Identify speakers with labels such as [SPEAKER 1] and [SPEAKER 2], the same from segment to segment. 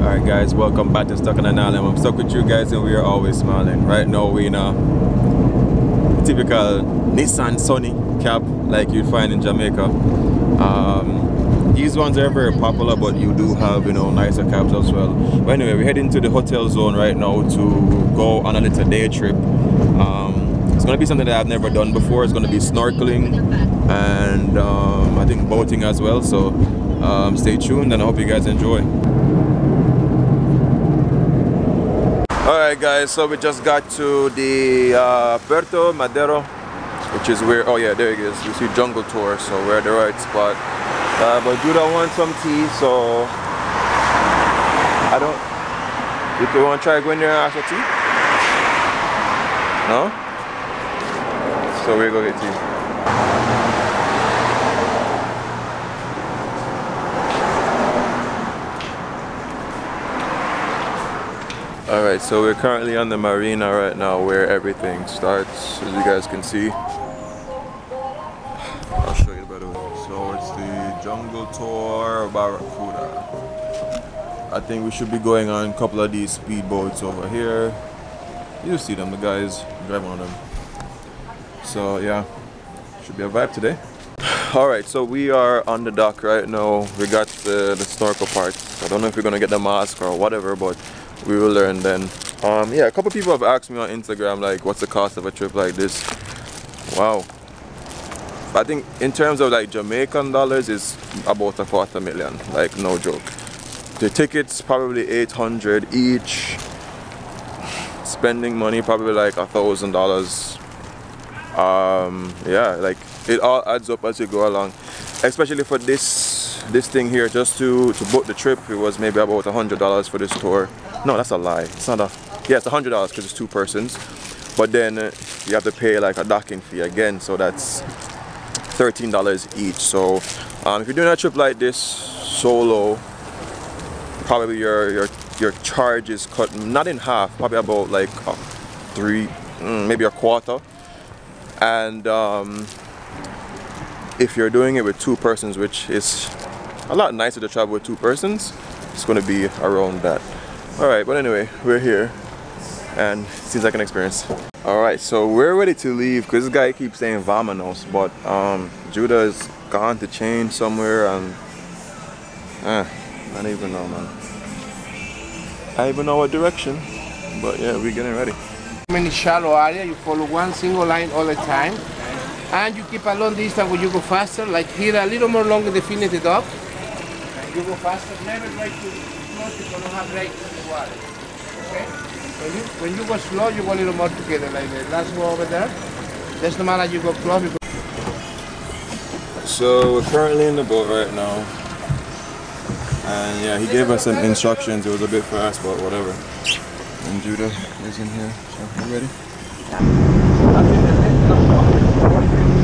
[SPEAKER 1] Alright guys, welcome back to Stuck on an Island. I'm stuck with you guys and we are always smiling. Right now we in a typical Nissan Sunny cab like you'd find in Jamaica. These ones are very popular, but you do have, you know, nicer cabs as well. But anyway, we're heading to the hotel zone right now to go on a little day trip. It's gonna be something that I've never done before. It's gonna be snorkeling and I think boating as well. So stay tuned and I hope you guys enjoy. Alright guys, so we just got to the Puerto Madero, which is where, oh yeah, there it is. You see Jungle Tour, so we're at the right spot. But Judah wants some tea, so I don't, if you want to try going there and ask for tea? No? So we're going to get tea. Alright, so we're currently on the marina right now where everything starts, as you guys can see. I'll show you by the way. So it's the Jungle Tour Barracuda. I think we should be going on a couple of these speedboats over here. You see them, the guys drive one of them. So yeah, should be a vibe today. Alright, so we are on the dock right now. We got the snorkel part. I don't know if we're gonna get the mask or whatever, but we will learn then. Yeah, a couple people have asked me on Instagram like what's the cost of a trip like this. Wow. I think in terms of like Jamaican dollars is about $250,000, like no joke. The tickets probably $800 each. Spending money probably like $1,000. Yeah, like it all adds up as you go along. Especially for this thing here, just to book the trip, it was maybe about $100 for this tour. No, that's a lie. It's not a, yeah, it's $100 because it's 2 persons. But then you have to pay like a docking fee again, so that's $13 each. So if you're doing a trip like this solo, probably your charge is cut not in half, probably about like maybe a quarter. And if you're doing it with 2 persons, which is a lot nicer to travel with 2 persons, it's going to be around that. Alright, but anyway, we're here and it seems like an experience. Alright, so we're ready to leave because this guy keeps saying Vamanos, but Judah is gone to change somewhere and I don't even know, man. I don't even know what direction, but yeah, we're getting ready.
[SPEAKER 2] In a shallow area, you follow one single line all the time, and you keep a long distance when you go faster. Like here, a little more long in the infinity dock. You go faster. Never try to close if you don't have brakes in the water. Okay? When you go slow, you go a little more together. Like the last one over there. That's no matter you go close.
[SPEAKER 1] So we're currently in the boat right now, and yeah, he gave us some instructions. It was a bit fast, but whatever. And Judah is in here. So you ready?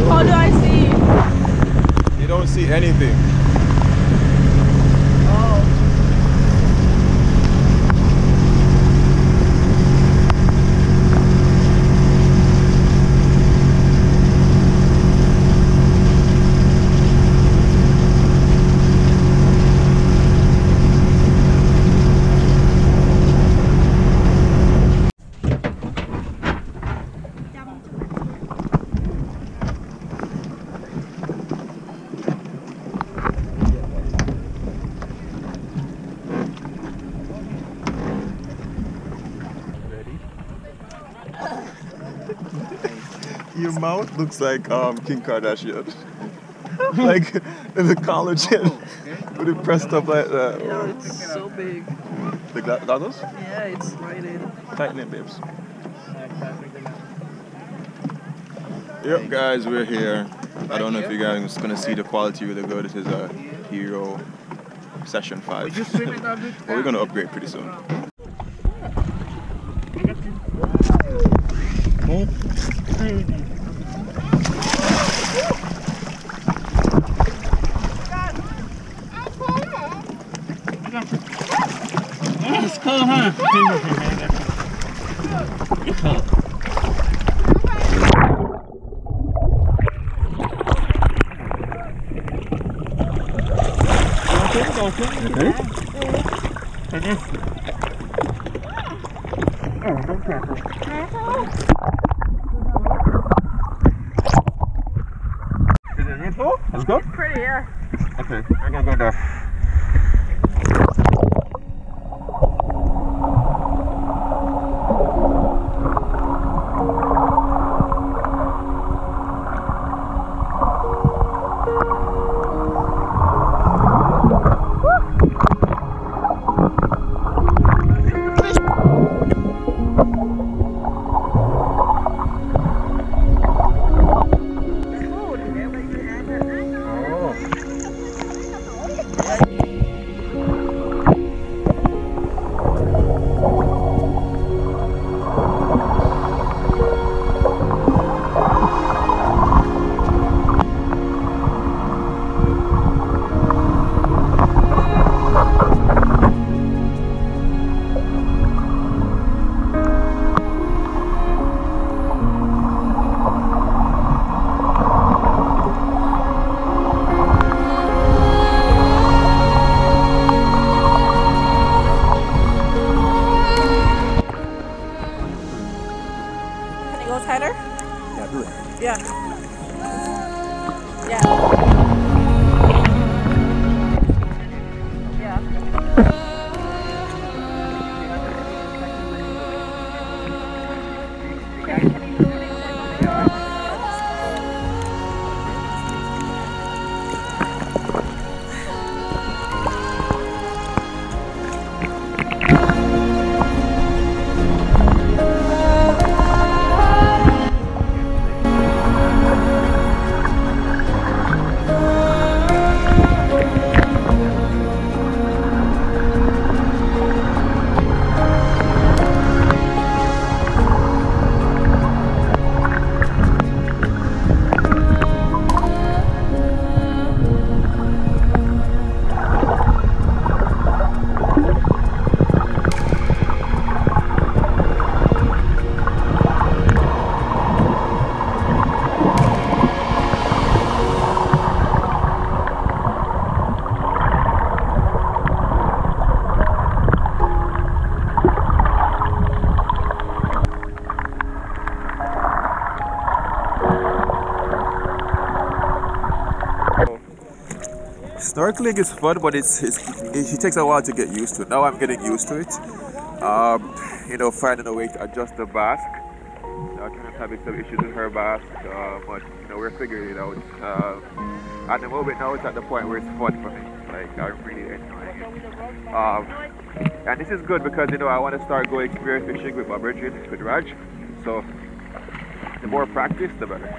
[SPEAKER 3] How do I see?
[SPEAKER 1] You don't see anything. Your mouth looks like Kim Kardashian. Like in the collagen. Would it pressed up like that?
[SPEAKER 3] Yeah, it's so big.
[SPEAKER 1] The goggles?
[SPEAKER 3] Yeah, it's right in.
[SPEAKER 1] Tighten it, babes. Yep, guys, we're here. I don't know if you guys are gonna see the quality really good. This is a Hero Session 5. But we're gonna upgrade pretty soon.
[SPEAKER 4] It's cold, huh? It's cold. Okay.
[SPEAKER 1] Is it beautiful? Let's go.
[SPEAKER 3] Pretty, yeah.
[SPEAKER 1] Okay, I'm gonna go there.
[SPEAKER 3] Tighter?
[SPEAKER 1] Yeah, do it.
[SPEAKER 3] Yeah. Yeah.
[SPEAKER 1] Snorkeling is fun, but it takes a while to get used to it. Now I'm getting used to it. You know, finding a way to adjust the mask. Kind of having some issues with her mask, but you know, we're figuring it out. At the moment now, it's at the point where it's fun for me. Like, I'm really enjoying it. And this is good because, you know, I want to start going spearfishing with my brethren, with Raj. So the more practice, the better.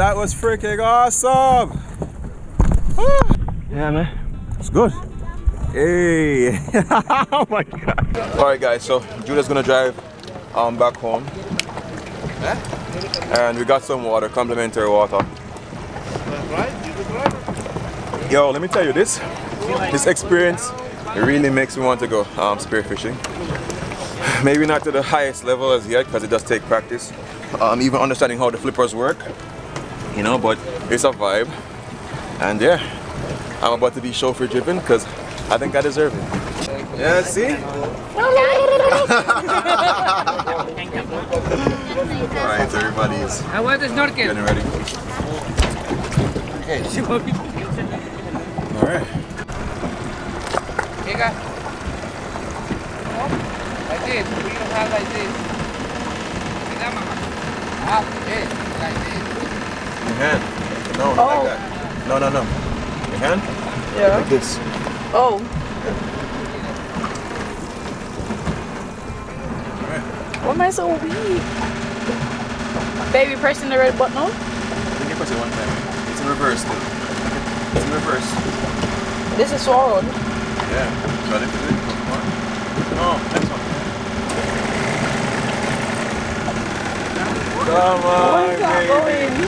[SPEAKER 1] that was freaking awesome.
[SPEAKER 5] Yeah, man.
[SPEAKER 1] It's good. Hey. Oh my god. Alright guys, so Judah's gonna drive back home. And we got some water, complimentary water. Yo, let me tell you this experience, it really makes me want to go spearfishing. Maybe not to the highest level as yet, because it does take practice. Even understanding how the flippers work, you know, but it's a vibe. And yeah, I'm about to be chauffeur driven because I think I deserve it. Yeah, see? Alright, so everybody's
[SPEAKER 2] I want to snorkel.
[SPEAKER 1] getting ready. Alright.
[SPEAKER 2] Like this, we don't have like this. Like this.
[SPEAKER 1] Your hand. No, not like that. No. Your hand?
[SPEAKER 3] Yeah.
[SPEAKER 1] Like this.
[SPEAKER 3] Oh. Why am I so weak? Baby, pressing the red button on?
[SPEAKER 1] I think you press it one time. It's in reverse still. It's in reverse.
[SPEAKER 3] This is sword.
[SPEAKER 1] Yeah. Try to do it. Come on. No, next one. Come on, baby.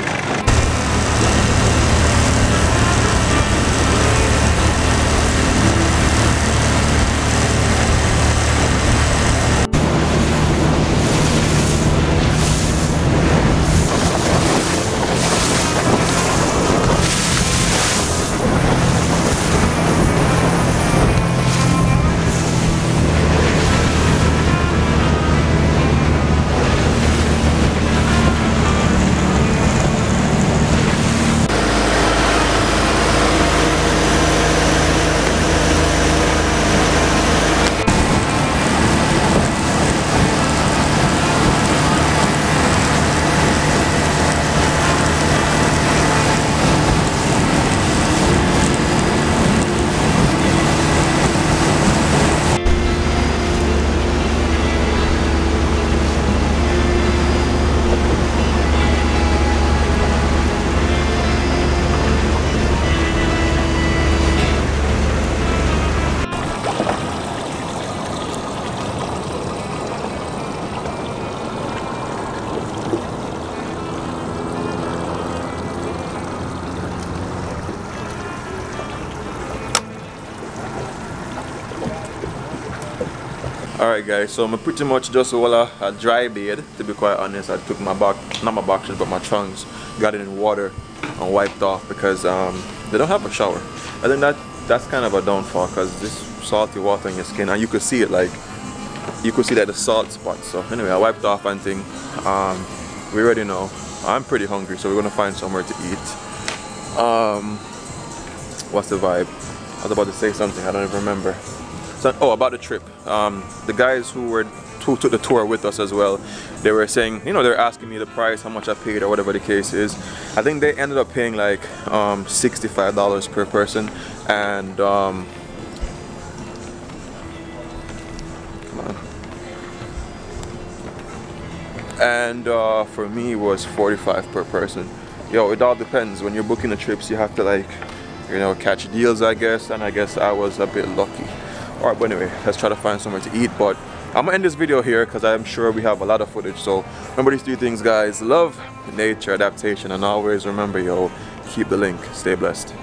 [SPEAKER 1] Alright guys, so I'm pretty much just a dry bait, to be quite honest. I took my back, not my back but my trunks, got it in water and wiped off because they don't have a shower. I think that's kind of a downfall because this salty water in your skin, and you could see it, like you could see that the salt spots. So anyway, I wiped off and thing. We already know I'm pretty hungry, so we're gonna find somewhere to eat. What's the vibe? I was about to say something, I don't even remember. So, oh, about the trip. The guys who took the tour with us as well, they were saying, you know, they're asking me the price, how much I paid or whatever the case is. I think they ended up paying like $65 per person, and come on. And for me it was $45 per person. Yo, it all depends. When you're booking the trips, you have to, like, you know, catch deals, I guess, and I guess I was a bit lucky. Alright, but anyway, let's try to find somewhere to eat. But I'm gonna end this video here because I'm sure we have a lot of footage. So remember these 3 things, guys: love, nature, adaptation, and always remember, yo, keep the link. Stay blessed.